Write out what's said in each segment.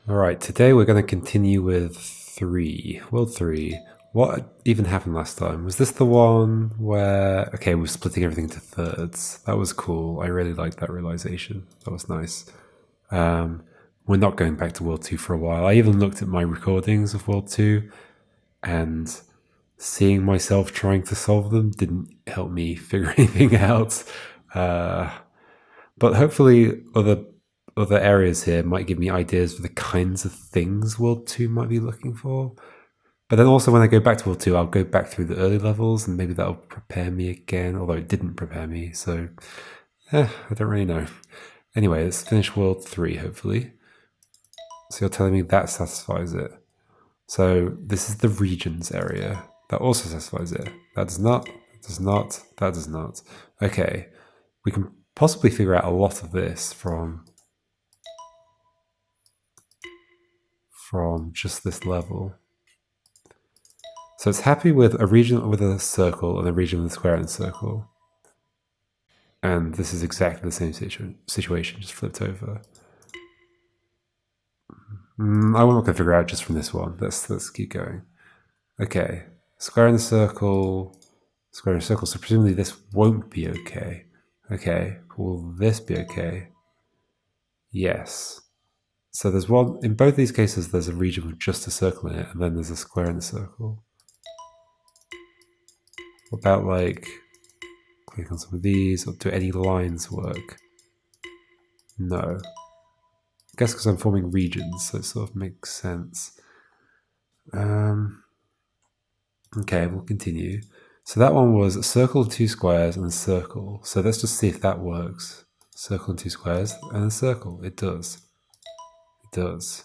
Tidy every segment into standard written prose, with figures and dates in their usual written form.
Alright, today we're going to continue with 3. World 3. What even happened last time? Was this the one where... Okay, we're splitting everything into thirds. That was cool. I really liked that realization. That was nice. We're not going back to World 2 for a while. I even looked at my recordings of World 2 and seeing myself trying to solve them didn't help me figure anything out. But hopefully other areas here might give me ideas for the kinds of things World 2 might be looking for. But then also when I go back to World 2, I'll go back through the early levels and maybe that'll prepare me again, although it didn't prepare me, so I don't really know. Anyway, let's finish World 3, hopefully. So you're telling me that satisfies it. So this is the regions area. That also satisfies it. That does not, that does not, that does not. Okay, we can possibly figure out a lot of this from just this level. So it's happy with a region with a circle and a region with a square and a circle. And this is exactly the same situation, just flipped over. I'm not going to figure out just from this one. Let's keep going. Okay, square and a circle, square and a circle. So presumably this won't be okay. Okay, will this be okay? Yes. So there's one, in both these cases, there's a region with just a circle in it, and then there's a square and a circle. What about like, click on some of these, or do any lines work? No. I guess because I'm forming regions, so it sort of makes sense. Okay, we'll continue. So that one was a circle and 2 squares and a circle. So let's just see if that works. Circle and 2 squares and a circle. It does. It does.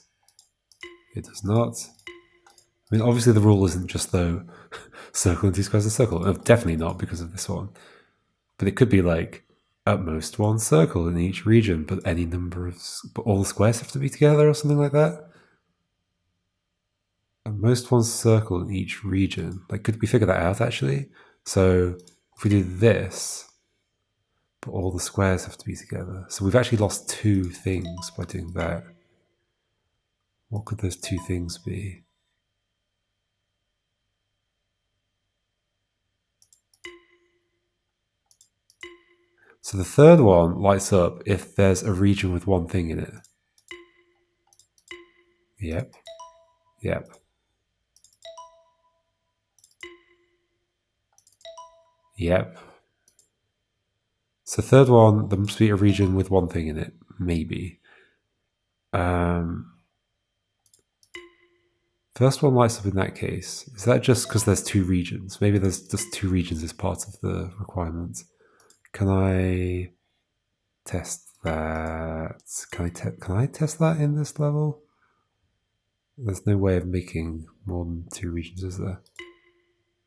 It does not. I mean, obviously the rule isn't just though circle and 2 squares and a circle. Definitely not because of this one. But it could be like at most one circle in each region, but any number of... But all the squares have to be together or something like that? At most one circle in each region. Like, could we figure that out actually? So if we do this, but all the squares have to be together. So we've actually lost 2 things by doing that. What could those 2 things be? So the third one lights up if there's a region with one thing in it. Yep. Yep. Yep. So third one, there must be a region with one thing in it. Maybe. First one lights up in that case. Is that just because there's 2 regions? Maybe there's just 2 regions as part of the requirement. Can I test that? Can I test that in this level? There's no way of making more than 2 regions, is there?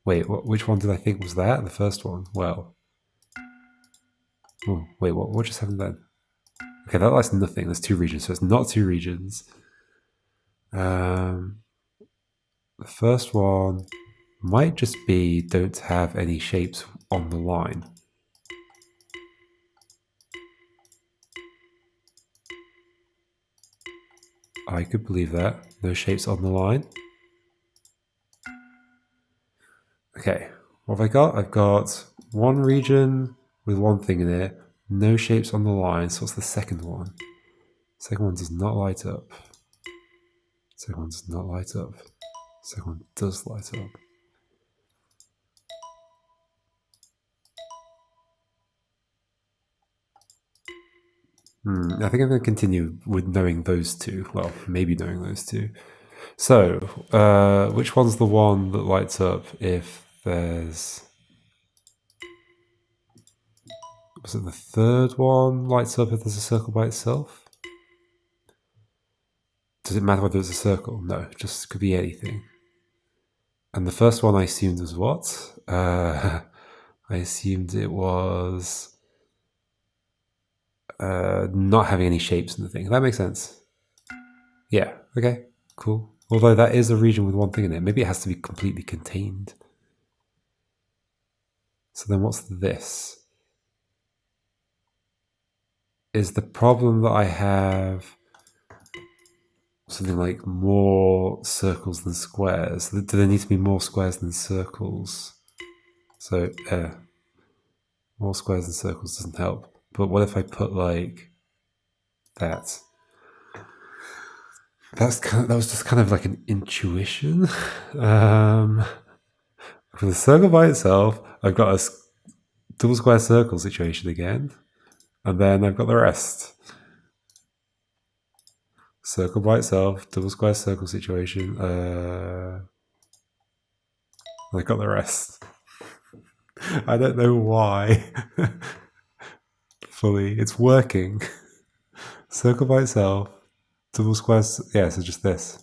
Wait, which one did I think was that? The first one? Well. Oh, wait, what just happened then? Okay, that lights nothing. There's 2 regions, so it's not 2 regions. The first one might just be don't have any shapes on the line. I could believe that. No shapes on the line. Okay, what have I got? I've got one region with one thing in it, no shapes on the line, so what's the second one? Second one does not light up. Second one does not light up. Second one does light up. I think I'm going to continue with knowing those 2. Well, maybe knowing those 2. So, which one's the one that lights up if there's... Was it the third one lights up if there's a circle by itself? Does it matter whether it's a circle? No, it just could be anything. And the first one I assumed was what? I assumed it was not having any shapes in the thing. That makes sense. Yeah, okay, cool. Although that is a region with one thing in it. Maybe it has to be completely contained. So then what's this? Is the problem that I have... something like more circles than squares. Do there need to be more squares than circles? So, more squares than circles doesn't help. But what if I put like that? That was just kind of like an intuition. For the circle by itself, I've got a double square circle situation again, and then I've got the rest. Circle by itself, double square circle situation. I got the rest. I don't know why. Fully, it's working. Circle by itself, double square. Yeah, so just this.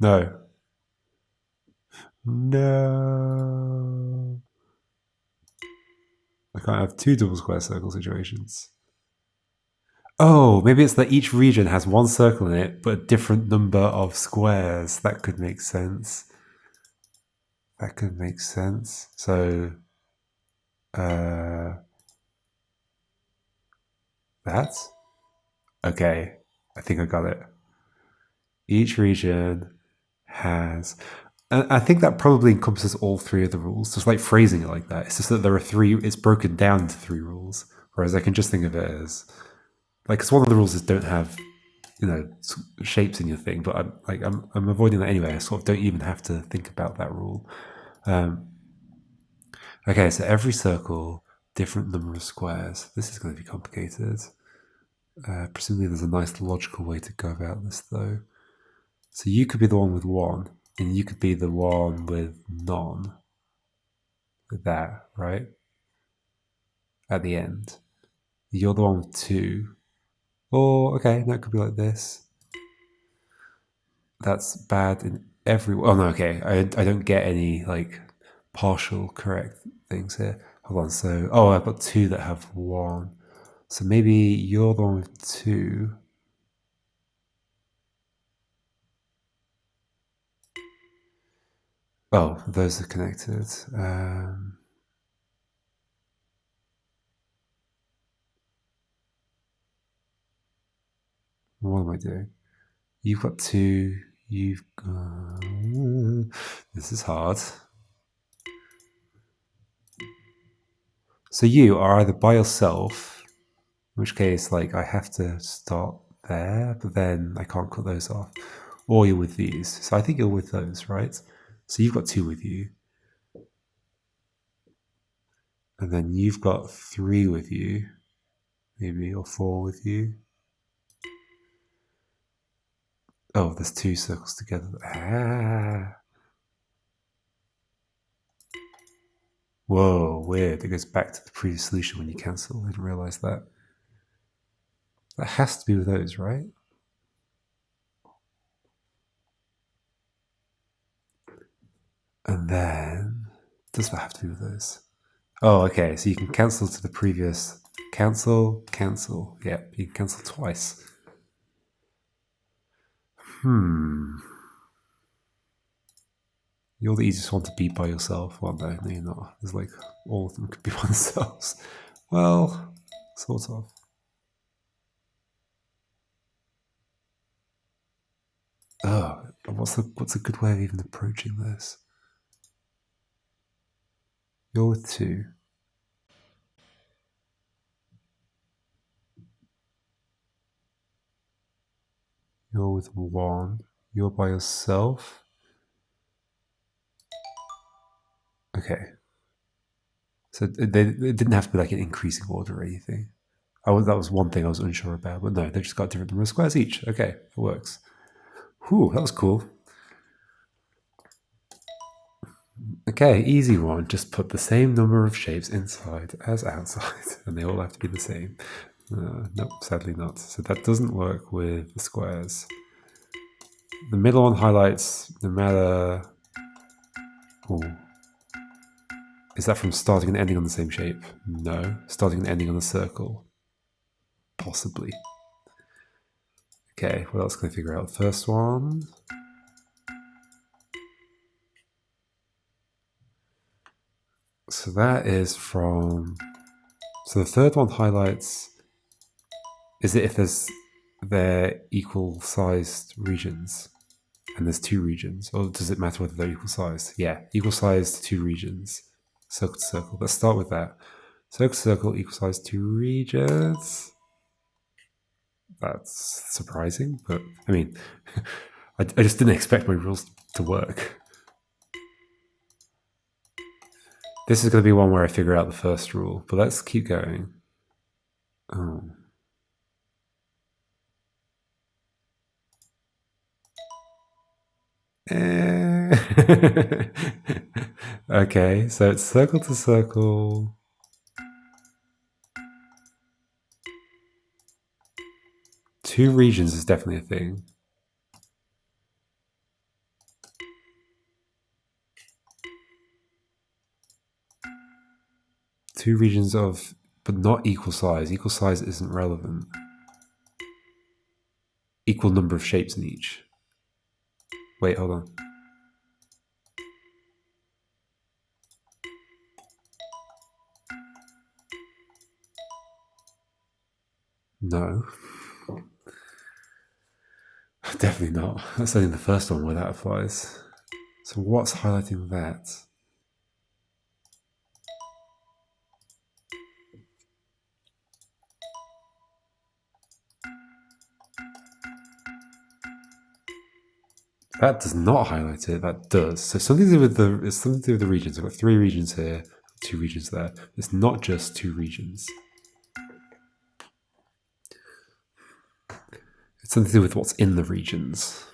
No. No. I can't have two double square circle situations. Oh, maybe it's that each region has one circle in it, but a different number of squares. That could make sense. That could make sense. So, that? Okay, I think I got it. Each region has. And I think that probably encompasses all three of the rules, just like phrasing it like that. It's just that there are three, it's broken down into three rules. Whereas I can just think of it as, like, because one of the rules is don't have, shapes in your thing, but I'm avoiding that anyway. I sort of don't even have to think about that rule. Okay, so every circle, different number of squares. This is going to be complicated. Presumably there's a nice logical way to go about this, though. So you could be the one with one, and you could be the one with none. With that, right? At the end. You're the one with two. Or, okay, that could be like this. That's bad in every... Oh, no, okay. I don't get any, like, partial correct things here. Hold on, so... Oh, I've got two that have one. So maybe you're the one with two. Oh, those are connected. What am I doing? You've got two. You've got... This is hard. So you are either by yourself, in which case, like, I have to start there, but then I can't cut those off. Or you're with these. So I think you're with those, right? So you've got two with you. And then you've got three with you. Maybe, or four with you. Oh, there's two circles together. Ah. Whoa, weird. It goes back to the previous solution when you cancel. I didn't realize that. That has to be with those, right? And then, does that have to be with those? Oh, okay. So you can cancel to the previous. Cancel, cancel. Yep, you can cancel twice. You're the easiest one to beat by yourself. Well, no, you're not. There's like all of them could be by themselves. Well, sort of. Oh, what's a good way of even approaching this? You're with two. You're with one. You're by yourself. Okay. So it didn't have to be like an increasing order or anything. That was one thing I was unsure about, but no, they just got different number of squares each. Okay, it works. Whew, that was cool. Okay, easy one. Just put the same number of shapes inside as outside, and they all have to be the same. Nope, sadly not. So that doesn't work with the squares. The middle one highlights no matter... Ooh. Is that from starting and ending on the same shape? No. Starting and ending on a circle? Possibly. Okay, what else can I figure out? First one... So that is from... So the third one highlights... Is it if there's... they're equal-sized regions, and there's two regions. Or does it matter whether they're equal-sized? Yeah, equal-sized two regions. Circle to circle. Let's start with that. Circle to circle, equal-sized two regions. That's surprising, but I mean, I just didn't expect my rules to work. This is going to be one where I figure out the first rule, but let's keep going. Oh. Okay, so it's circle to circle. Two regions is definitely a thing. Two regions of, but not equal size. Equal size isn't relevant. Equal number of shapes in each. Wait, hold on. No. Definitely not. That's only the first one where that applies. So what's highlighting that? That does not highlight it. That does. So something to do with it's something to do with the regions. I've got three regions here, two regions there. It's not just two regions. It's something to do with what's in the regions.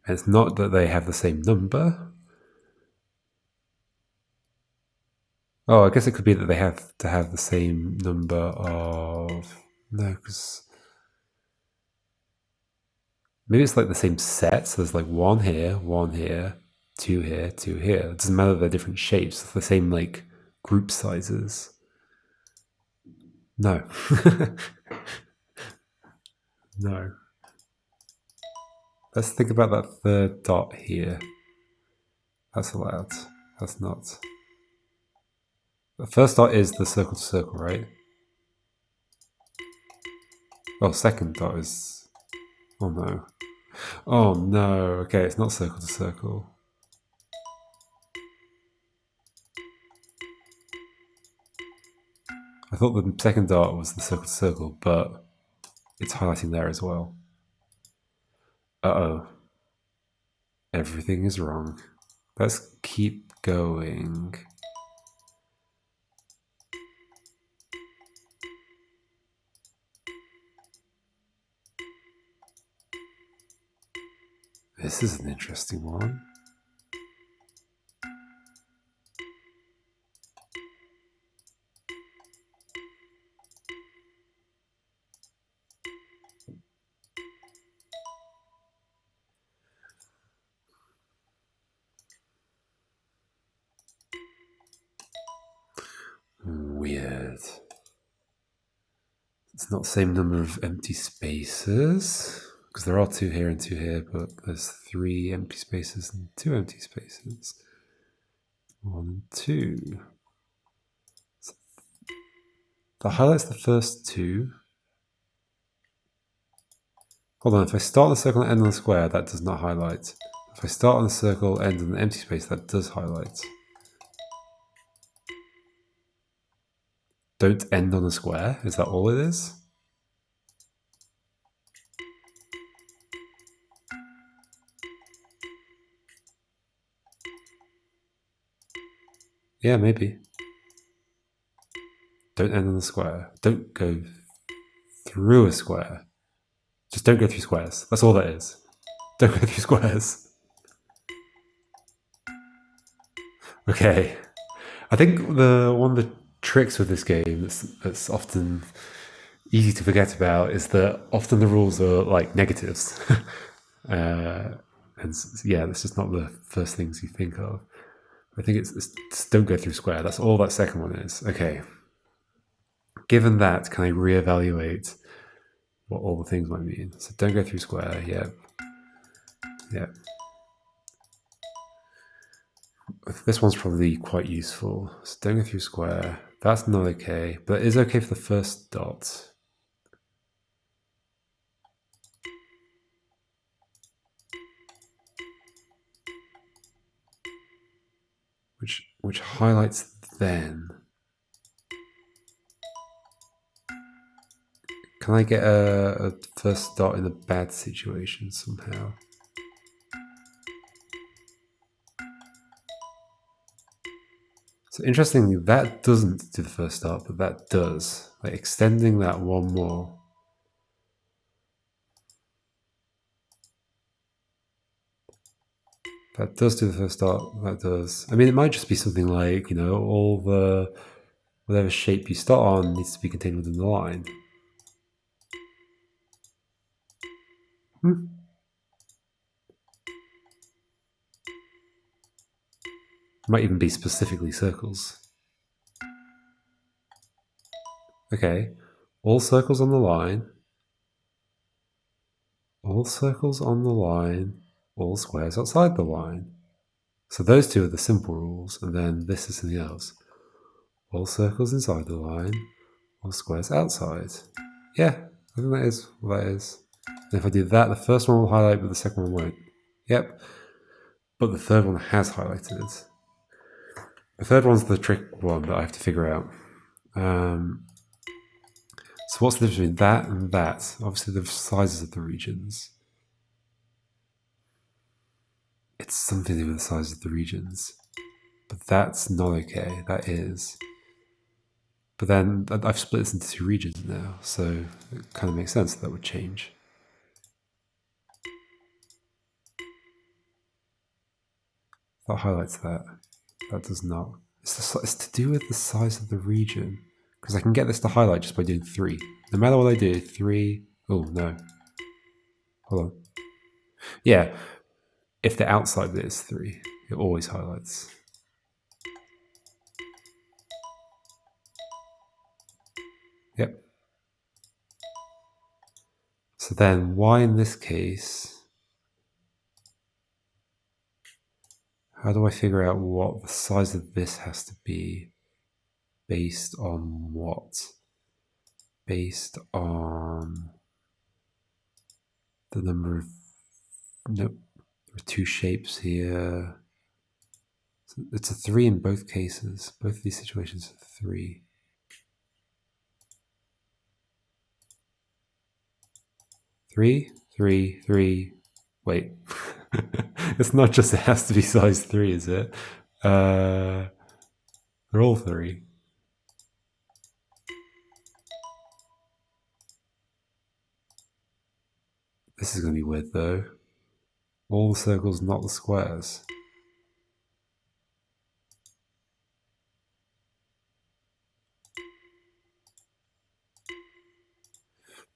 And it's not that they have the same number. Oh, I guess it could be that they have to have the same number of... No, because... Maybe it's like the same set, so there's like one here, two here, two here. It doesn't matter they're different shapes, it's the same like group sizes. No. No. Let's think about that third dot here. That's allowed. That's not. The first dot is the circle to circle, right? Oh, second dot is... Oh no. Oh no, okay, it's not circle to circle. I thought the second dot was the circle to circle, but it's highlighting there as well. Uh-oh. Everything is wrong. Let's keep going. This is an interesting one. Weird. It's not the same number of empty spaces, because there are two here and two here, but there's three empty spaces and two empty spaces. One and two. So that highlights the first two. Hold on, if I start on a circle and end on a square, that does not highlight. If I start on a circle, end on an empty space, that does highlight. Don't end on a square? Is that all it is? Yeah, maybe. Don't end on a square. Don't go through a square. Just don't go through squares. That's all that is. Don't go through squares. Okay. I think one of the tricks with this game that's often easy to forget about is that often the rules are like negatives. And yeah, that's just not the first things you think of. I think it's just don't go through square. That's all that second one is. Okay. Given that, can I reevaluate what all the things might mean? So don't go through square. Yeah. Yeah. This one's probably quite useful. So don't go through square. That's not okay, but it is okay for the first dot. which highlights then. Can I get a first dot in a bad situation somehow? So interestingly, that doesn't do the first dot, but that does. Like extending that one more. That does do the first dot. That does. I mean, it might just be something like, you know, all the whatever shape you start on needs to be contained within the line. Might even be specifically circles. Okay, all circles on the line. All circles on the line. All squares outside the line. So those two are the simple rules, and then this is something else. All circles inside the line. All squares outside. Yeah, I think that is what that is. And if I do that, the first one will highlight, but the second one won't. Yep. But the third one has highlighted. The third one's the trick one that I have to figure out. So what's the difference between that and that? Obviously the sizes of the regions. It's something to do with the size of the regions. But that's not okay. That is. But then I've split this into two regions now, so it kind of makes sense that would change. That highlights that. That does not. It's to do with the size of the region. Because I can get this to highlight just by doing 3. No matter what I do, 3. Oh, no. Hold on. Yeah. If the outside bit is 3, it always highlights. Yep. So then why in this case? How do I figure out what the size of this has to be based on what? Based on the number of... Nope. There are 2 shapes here. It's a 3 in both cases. Both of these situations are 3. Three, 3. Wait. It's not just it has to be size 3, is it? They're all 3. This is going to be weird though. All the circles, not the squares.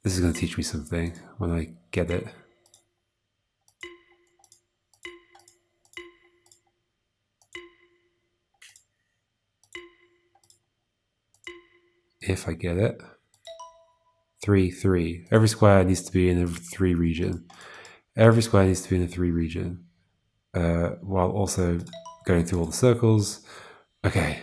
This is going to teach me something when I get it. If I get it. 3. Every square needs to be in a 3 region. Every square needs to be in a 3 region. While also going through all the circles. Okay.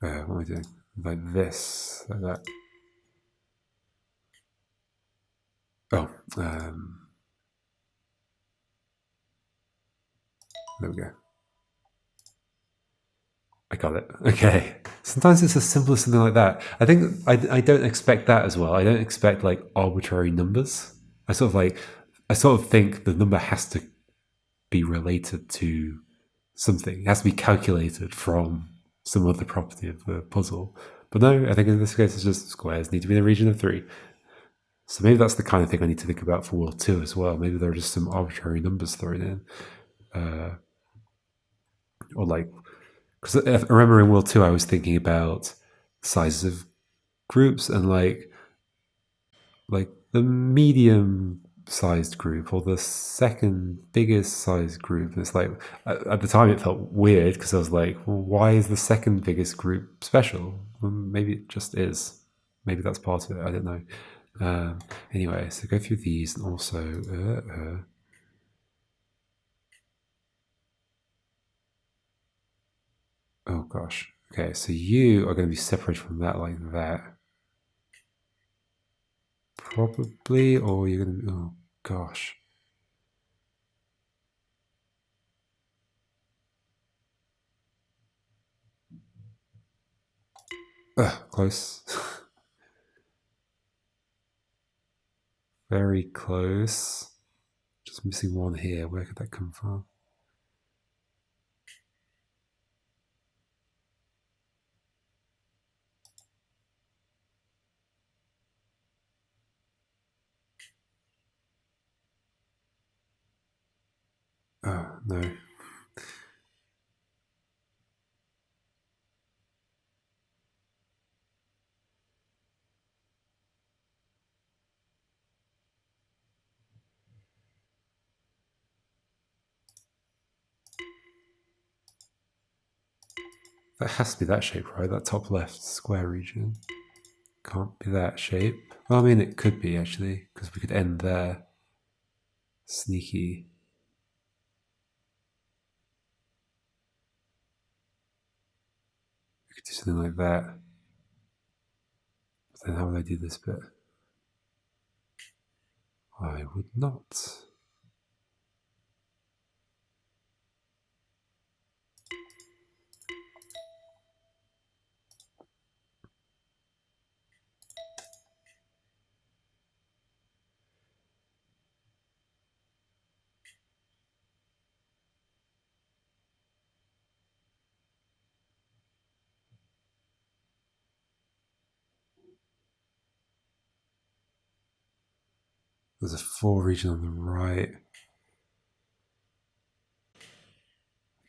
What am I doing? Like this, like that. Oh, there we go. I got it. Okay. Sometimes it's as simple as something like that. I think I don't expect that as well. I don't expect like arbitrary numbers. I sort of think the number has to be related to something. It has to be calculated from some other property of the puzzle. But no, I think in this case it's just squares need to be in the region of 3. So maybe that's the kind of thing I need to think about for World 2 as well. Maybe there are just some arbitrary numbers thrown in. Or like, because I remember in World 2 I was thinking about sizes of groups and like the medium sized group or the second biggest sized group. And it's like, at the time it felt weird because I was like, well, why is the second biggest group special? Well, maybe it just is. Maybe that's part of it. I don't know. Anyway, so go through these and also oh gosh. Okay, so you are going to be separated from that like that. Probably, or you're going to, oh gosh. Close. Very close. Just missing one here. Where could that come from? Oh, no. That has to be that shape, right? That top left square region. Can't be that shape. Well, I mean, it could be actually, because we could end there. Sneaky. We could do something like that. But then how would I do this bit? I would not. There's a 4 region on the right.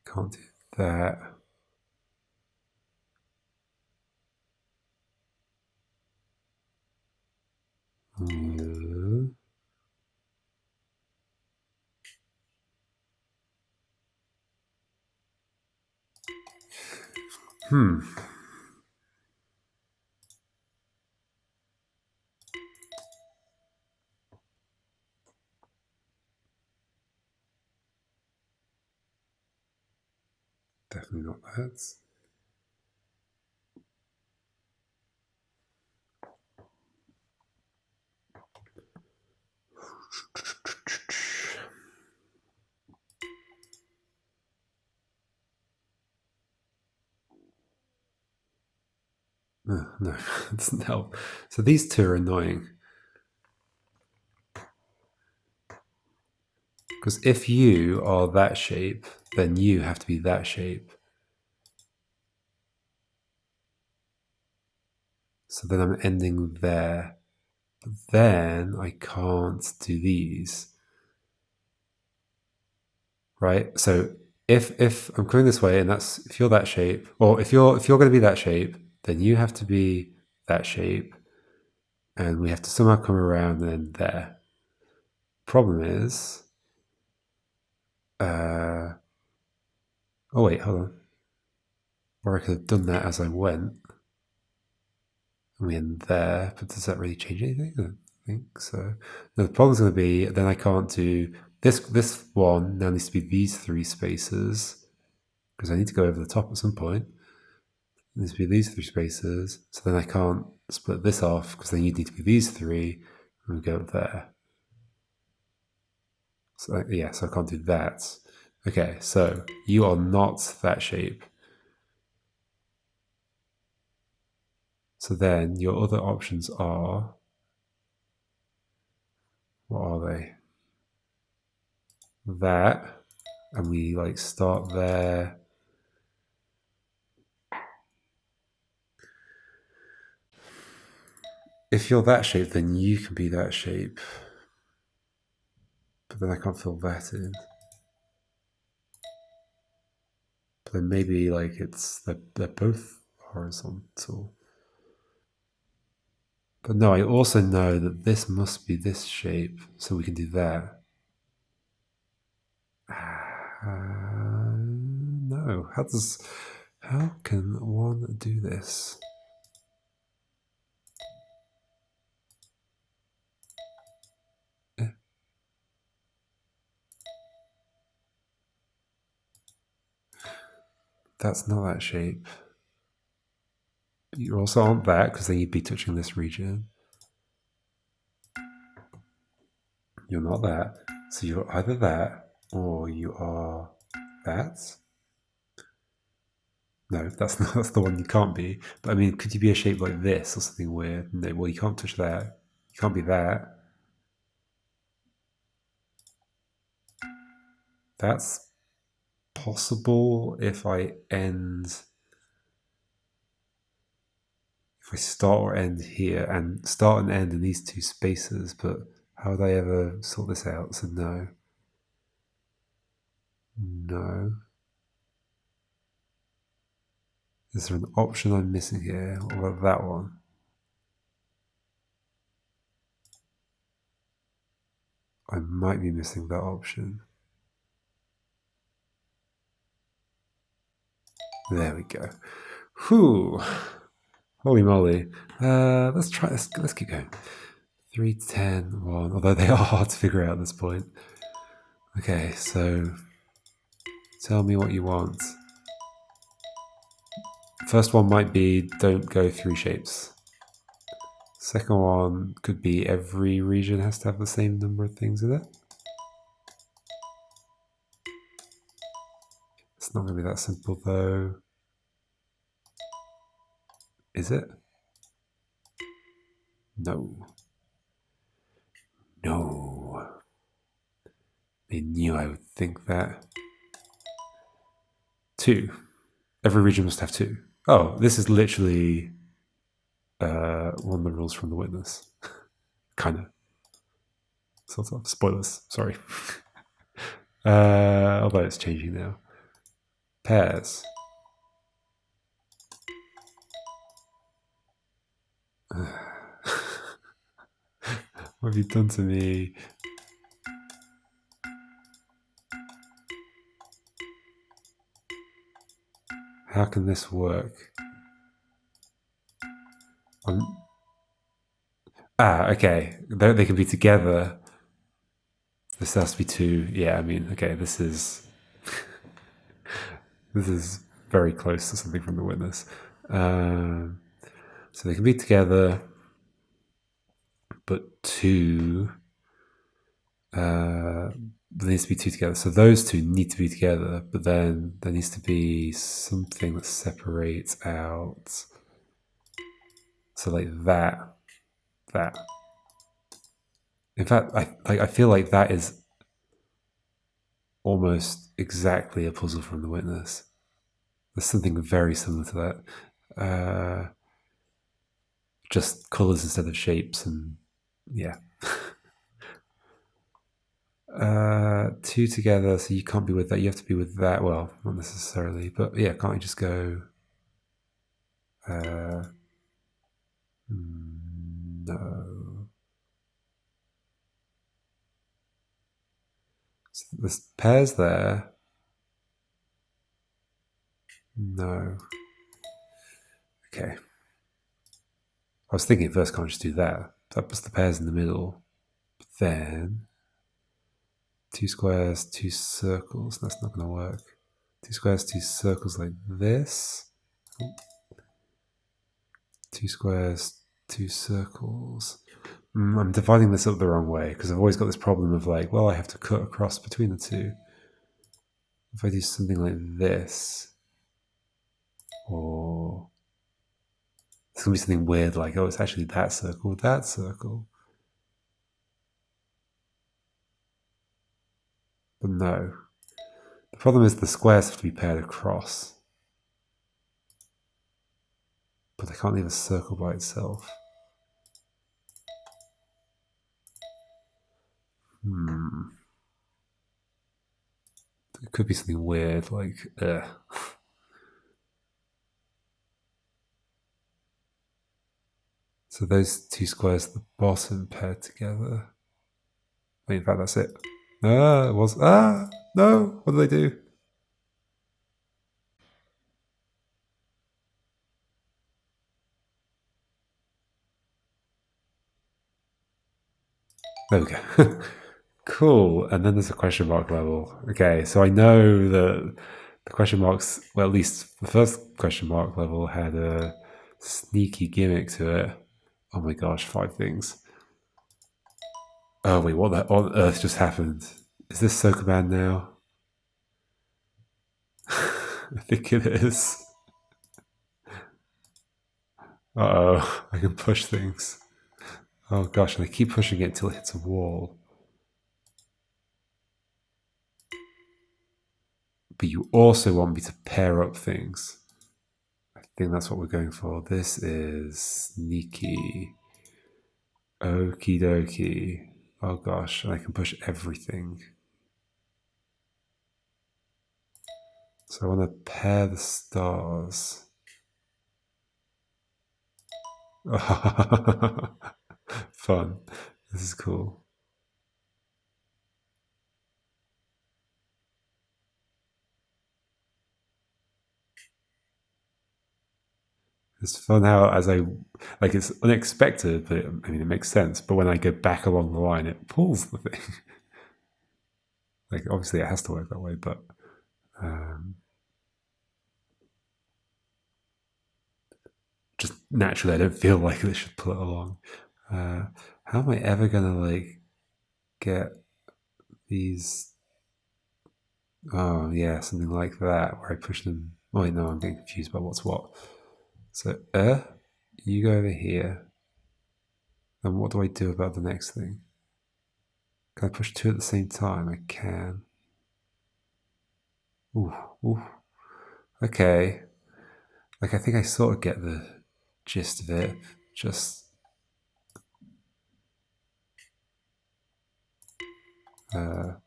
Can't do that. Uh, Hmm. Definitely not that. No, it doesn't help. So these two are annoying. Because if you are that shape, then you have to be that shape. So then I'm ending there. But then I can't do these. Right? So if I'm coming this way and that's if you're that shape, or if you're gonna be that shape, then you have to be that shape. And we have to somehow come around and then there. Problem is oh wait, hold on. Or I could have done that as I went. And we end there, but does that really change anything? I don't think so. Now, the problem's going to be then I can't do this. This one now needs to be these 3 spaces because I need to go over the top at some point. It needs to be these 3 spaces. So then I can't split this off because then you need to be these 3 and we go there. So yeah, so I can't do that. Okay, so you are not that shape. So then your other options are, what are they? That, and we like start there. If you're that shape, then you can be that shape. But then I can't fill that in. But then maybe like they're both horizontal. But no, I also know that this must be this shape, so we can do that. No, how can one do this? That's not that shape. You also aren't that, because then you'd be touching this region. You're not that. So you're either that, or you are that. No, that's not, that's the one you can't be. But I mean, could you be a shape like this or something weird? No, well, you can't touch that. You can't be that. That's possible if I start or end here and start and end in these two spaces, but how would I ever sort this out? So no. No. Is there an option I'm missing here? What about that one? I might be missing that option. There we go. Whew. Holy moly. Let's try this. Let's keep going. 3, 10, 1. Although they are hard to figure out at this point. Okay, so tell me what you want. First one might be don't go through shapes. Second one could be every region has to have the same number of things in it. It's not going to be that simple though. Is it? No. No. They knew I would think that. 2. Every region must have 2. Oh, this is literally one of the rules from the witness. Kind of. Sort of. Spoilers. Sorry. Although it's changing now. Pairs. What have you done to me? How can this work? Okay. They can be together. This has to be 2. Yeah, I mean, okay, this is this is very close to something from the witness. So they can be together, but 2 there needs to be 2 together. So those 2 need to be together, but then there needs to be something that separates out. So like that. In fact, I feel like that is almost exactly a puzzle from the witness. There's something very similar to that. Just colors instead of shapes, and yeah. 2 together, so you can't be with that. You have to be with that. Well, not necessarily, but yeah, can't you just go? No. So there's pairs there. No. Okay. I was thinking at first, can't I just do that? That puts the pairs in the middle. But then 2 squares, 2 circles. That's not going to work. 2 squares, 2 circles like this. 2 squares, 2 circles. I'm dividing this up the wrong way because I've always got this problem of like, well, I have to cut across between the 2. If I do something like this, or it's going to be something weird like, oh, it's actually that circle, that circle. But no. The problem is the squares have to be paired across. But I can't leave a circle by itself. It could be something weird, like, So those 2 squares at the bottom paired together. Wait, in fact, that's it. It was. No! What did I do? There we go. Cool. And then there's a question mark level. Okay, so I know that the question marks, well, at least the first question mark level had a sneaky gimmick to it. Oh my gosh, 5 things. Oh wait, what on earth just happened? Is this Sokoban now? I think it is. Uh-oh, I can push things. Oh gosh, and I keep pushing it till it hits a wall. But you also want me to pair up things. I think that's what we're going for. This is sneaky. Okie dokie. Oh gosh, and I can push everything. So I want to pair the stars. Fun. This is cool. It's fun how, as I like, it's unexpected, but I mean, it makes sense. But when I go back along the line, it pulls the thing. Like, obviously, it has to work that way, but just naturally, I don't feel like it should pull it along. How am I ever gonna like get these? Oh yeah, something like that, where I push them. Oh wait, no, I'm getting confused about what's what. So, you go over here. And what do I do about the next thing? Can I push two at the same time? I can. Ooh, ooh. Okay. Like, I think I sort of get the gist of it. Just down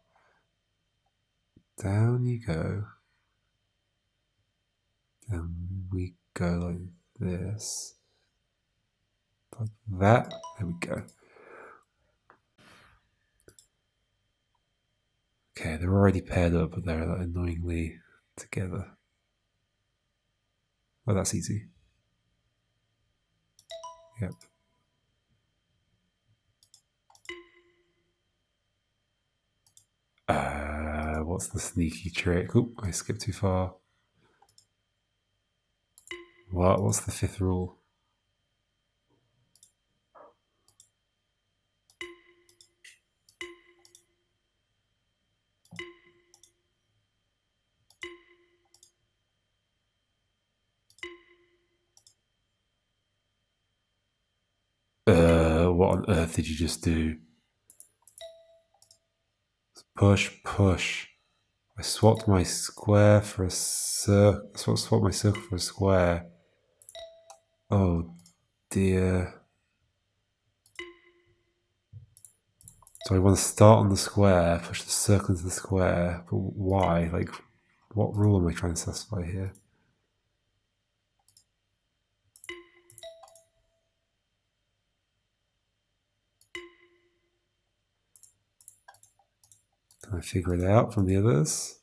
you go. Then we go like this. Like that. There we go. Okay, they're already paired up, but they're annoyingly together. Oh, that's easy. Yep. What's the sneaky trick? Oop, I skipped too far. What? What's the fifth rule? What on earth did you just do? Push, push. I swapped my square for a circle. I swapped my circle for a square. Oh dear. So I want to start on the square, push the circle into the square. But why? Like, what rule am I trying to satisfy here? Can I figure it out from the others?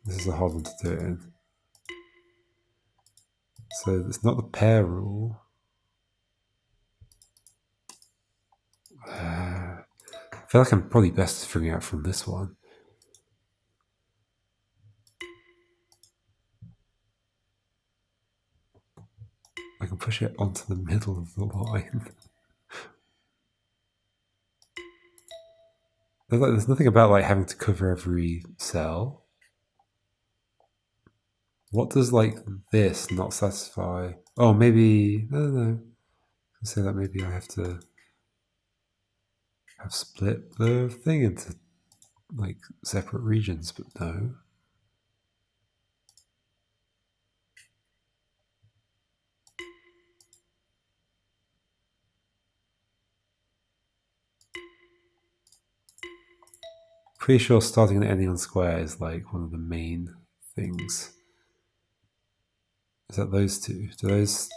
This is a hard one to do it in. So it's not the pair rule. I feel like I'm probably best figuring out from this one. I can push it onto the middle of the line. There's nothing about like having to cover every cell. What does like this not satisfy? Oh, maybe no. I say that maybe I have to have split the thing into like separate regions, but no. Pretty sure starting and ending on square is like one of the main things. Is that those two? Do those?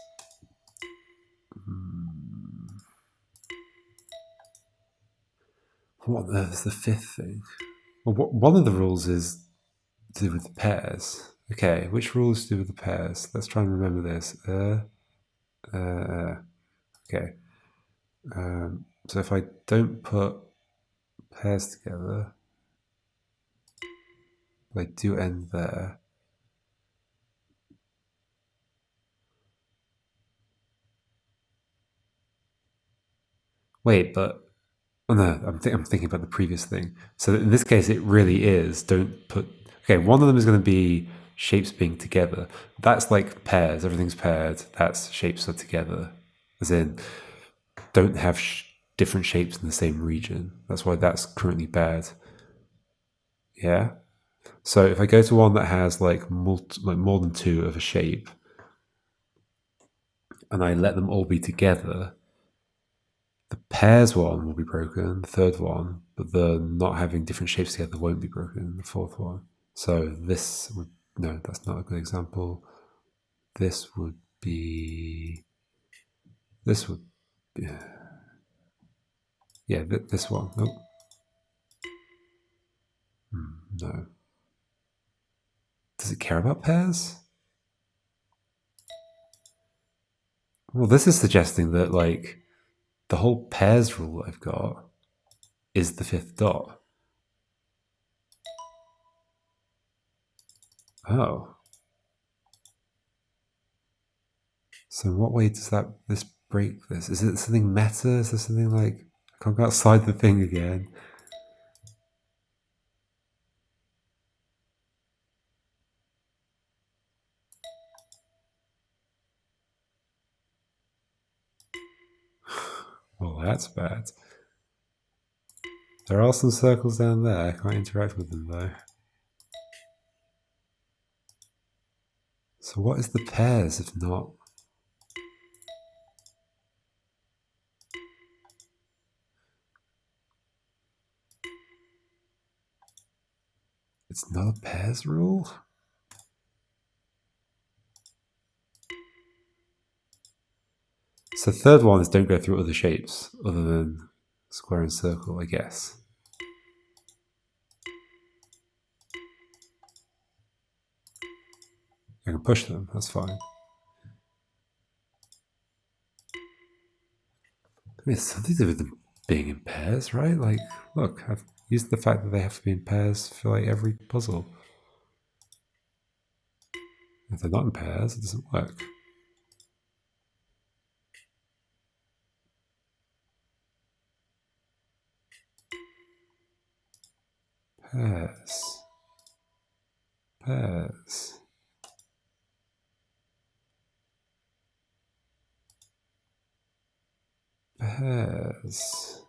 What on earth is the fifth thing? Well, one of the rules is to do with the pairs. Okay, which rules to do with the pairs? Let's try and remember this. Okay. So if I don't put pairs together, They do end there. Wait, but oh no, I'm thinking about the previous thing. So in this case, it really is. Don't put. Okay, one of them is going to be shapes being together. That's like pairs. Everything's paired. That's shapes are together. As in, don't have different shapes in the same region. That's why that's currently bad. Yeah. So if I go to one that has like more than two of a shape, and I let them all be together, the pairs one will be broken, the third one, but the not having different shapes together won't be broken, the fourth one. So this would, no, that's not a good example. This would be, this would, yeah, this one. Nope. No. Does it care about pairs? Well, this is suggesting that like the whole pairs rule I've got is the fifth dot. Oh. So in what way does this break this? Is it something meta? Is there something like I can't go outside the thing again? Well, that's bad. There are some circles down there. I can't interact with them though. So what is the pairs if not? It's not a pairs rule? So third one is don't go through other shapes other than square and circle, I guess. I can push them, that's fine. I mean, it's something to do with them being in pairs, right? Like, look, I've used the fact that they have to be in pairs for like every puzzle. If they're not in pairs, it doesn't work. Pairs. Pairs. Pairs.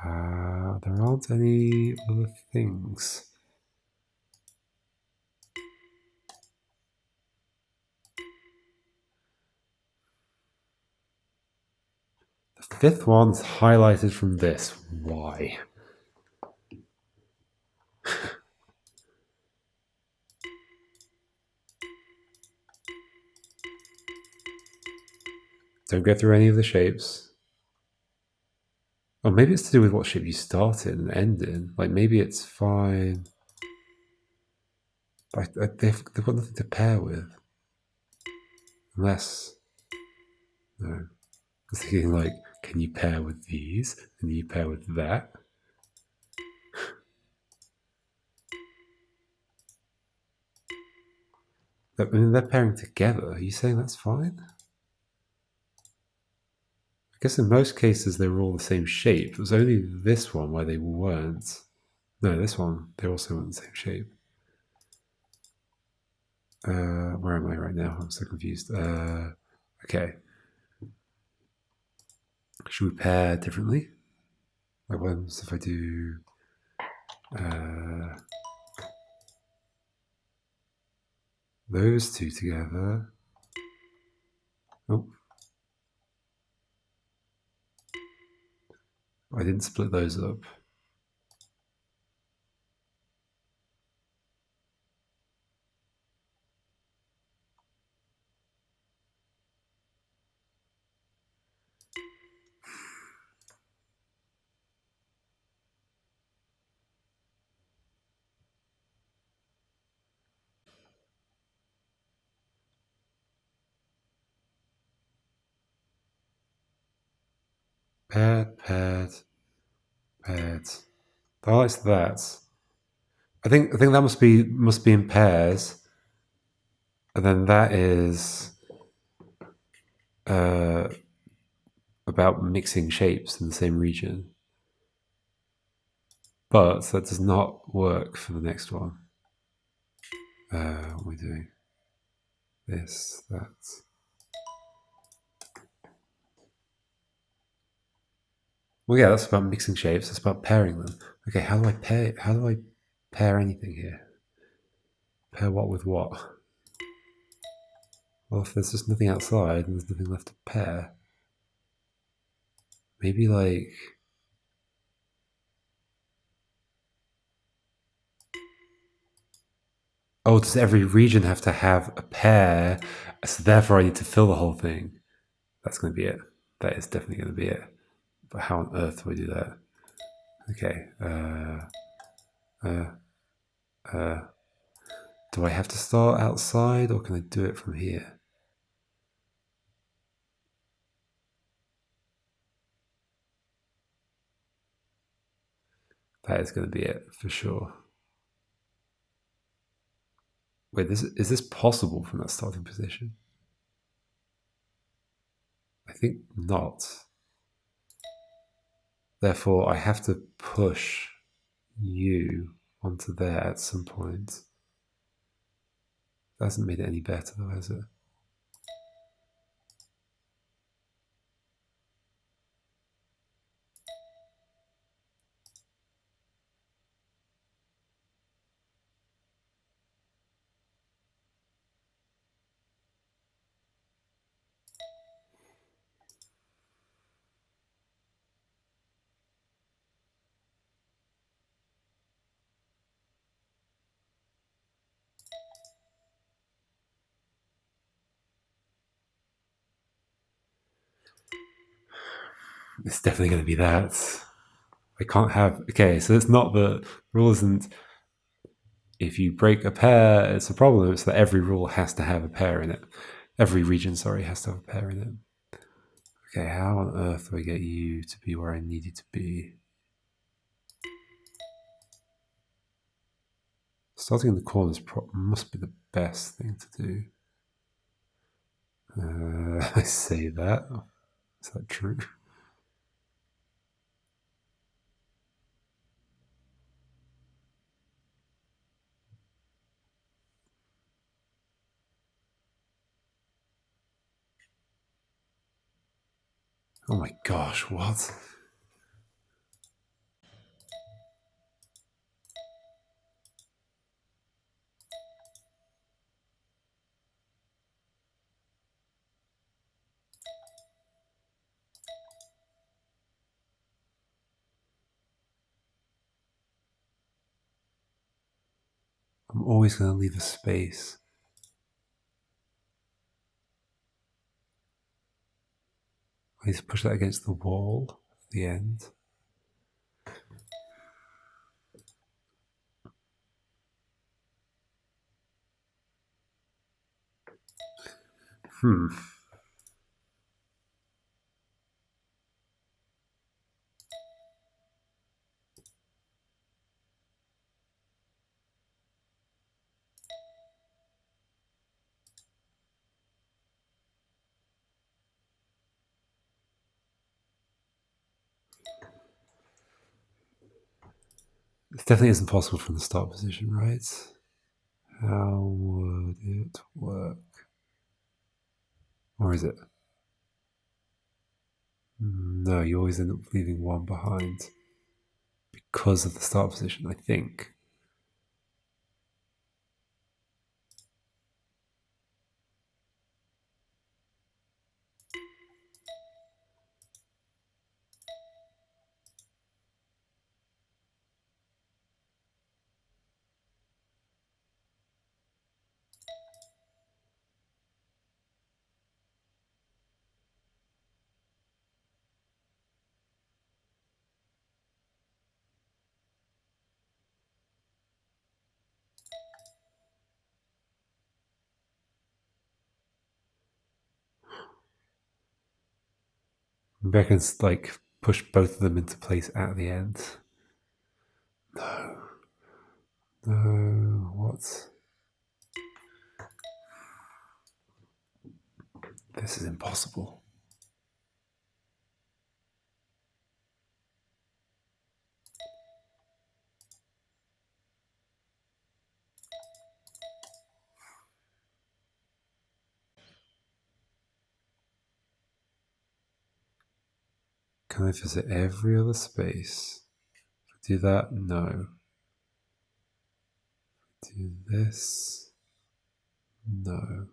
There aren't any other things. The fifth one's highlighted from this. Why? Don't go through any of the shapes. Or maybe it's to do with what shape you start in and end in. Like maybe it's fine. But they've got nothing to pair with. Unless, no. I was thinking like, can you pair with these? Can you pair with that? I mean, they're pairing together. Are you saying that's fine? I guess in most cases they were all the same shape. It was only this one where they weren't. No, this one, they also weren't the same shape. Where am I right now? I'm so confused. Okay. Should we pair differently? Like what happens if I do those two together? Oh. I didn't split those up. Paired, paired, paired. Oh, it's that. I think that must be in pairs, and then that is uh, about mixing shapes in the same region. But that does not work for the next one. What are we doing? This, that. Well, yeah, that's about mixing shapes. That's about pairing them. Okay, how do I pair? How do I pair anything here? Pair what with what? Well, if there's just nothing outside and there's nothing left to pair, maybe like. Oh, does every region have to have a pair? So therefore, I need to fill the whole thing. That's going to be it. That is definitely going to be it. But how on earth do I do that? Okay. Do I have to start outside or can I do it from here? That is going to be it for sure. Wait, is this possible from that starting position? I think not. Therefore, I have to push you onto there at some point. That hasn't made it any better, though, has it? It's definitely going to be that. I can't have. Okay, so it's not the rule isn't if you break a pair, it's a problem. It's that every rule has to have a pair in it. Every region, sorry, has to have a pair in it. Okay, how on earth do I get you to be where I need you to be? Starting in the corners must be the best thing to do. I say that. Is that true? Oh my gosh, what? I'm always going to leave a space. I need to push that against the wall at the end. Hmm. It definitely isn't possible from the start position, right? How would it work? Or is it? No, you always end up leaving one behind because of the start position, I think. Maybe I can like push both of them into place at the end. No. No, what? This is impossible. Can I visit every other space? Do that? No. Do this? No.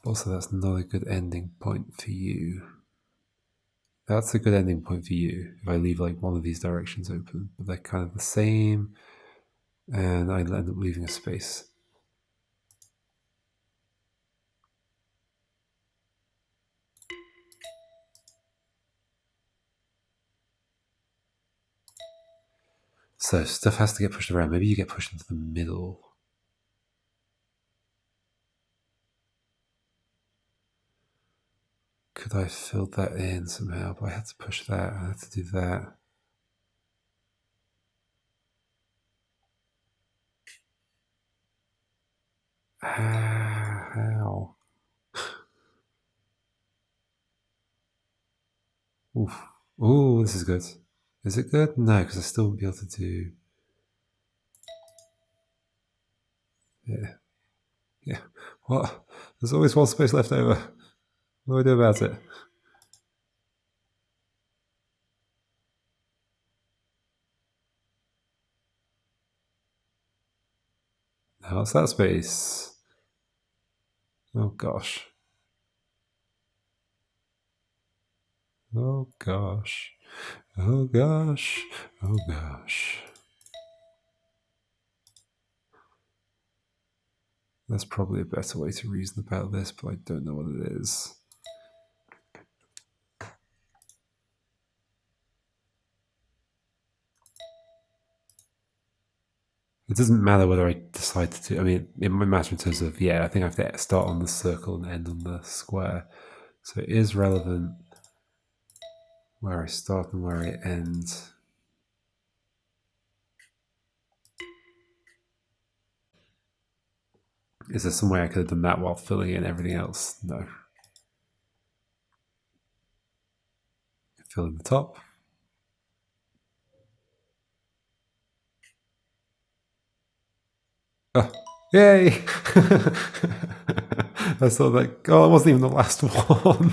Also, that's not a good ending point for you. That's a good ending point for you if I leave like one of these directions open, but they're kind of the same, and I end up leaving a space. So stuff has to get pushed around. Maybe you get pushed into the middle. Could I fill that in somehow? But I had to push that. I had to do that. How? Oof. Ooh, this is good. Is it good? No, because I still won't be able to do. Yeah. Yeah. What? There's always one space left over. What do I do about it? Now it's that space. Oh gosh. Oh gosh. Oh gosh. Oh gosh. That's probably a better way to reason about this, but I don't know what it is. It doesn't matter whether I decide to do. I mean, it might matter in terms of, yeah, I think I have to start on the circle and end on the square. So it is relevant where I start and where I end. Is there some way I could have done that while filling in everything else? No. Fill in the top. Oh, yay! I thought like, oh, it wasn't even the last one.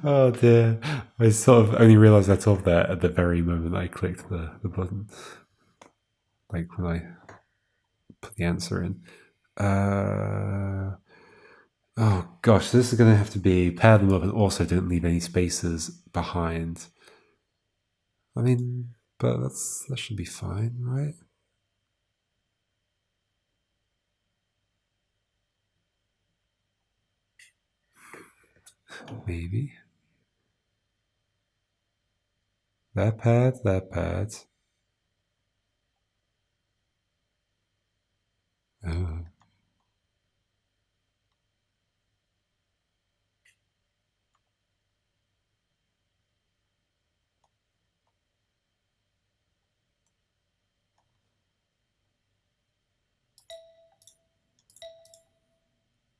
Oh dear. I sort of only realised I told that at the very moment I clicked the button. Like when I put the answer in. Oh gosh, this is going to have to be pair them up and also don't leave any spaces behind. I mean, but that should be fine, right? Maybe. That pad, that pad. Oh.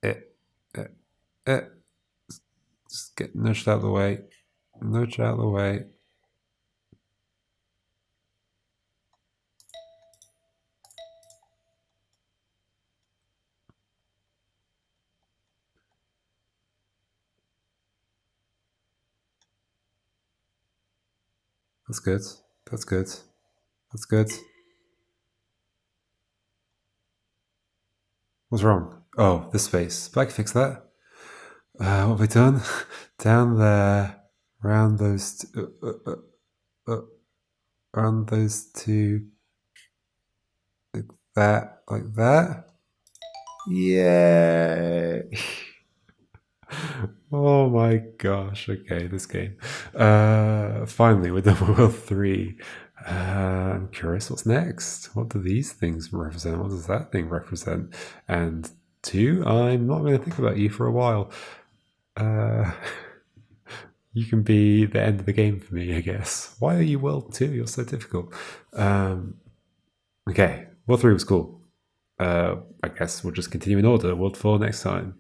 Eh, eh. Just get nudged out of the way. Nudge out of the way. That's good. That's good. That's good. What's wrong? Oh, this space. But I can fix that. What have we done? Down there, around those, around those two, like that. Yay! Oh my gosh. Okay, this game. Finally, we're done with World 3. I'm curious what's next. What do these things represent? What does that thing represent? And 2, I'm not going to think about you for a while. You can be the end of the game for me, I guess. Why are you World 2? You're so difficult. Okay, World 3 was cool. I guess we'll just continue in order. World 4 next time.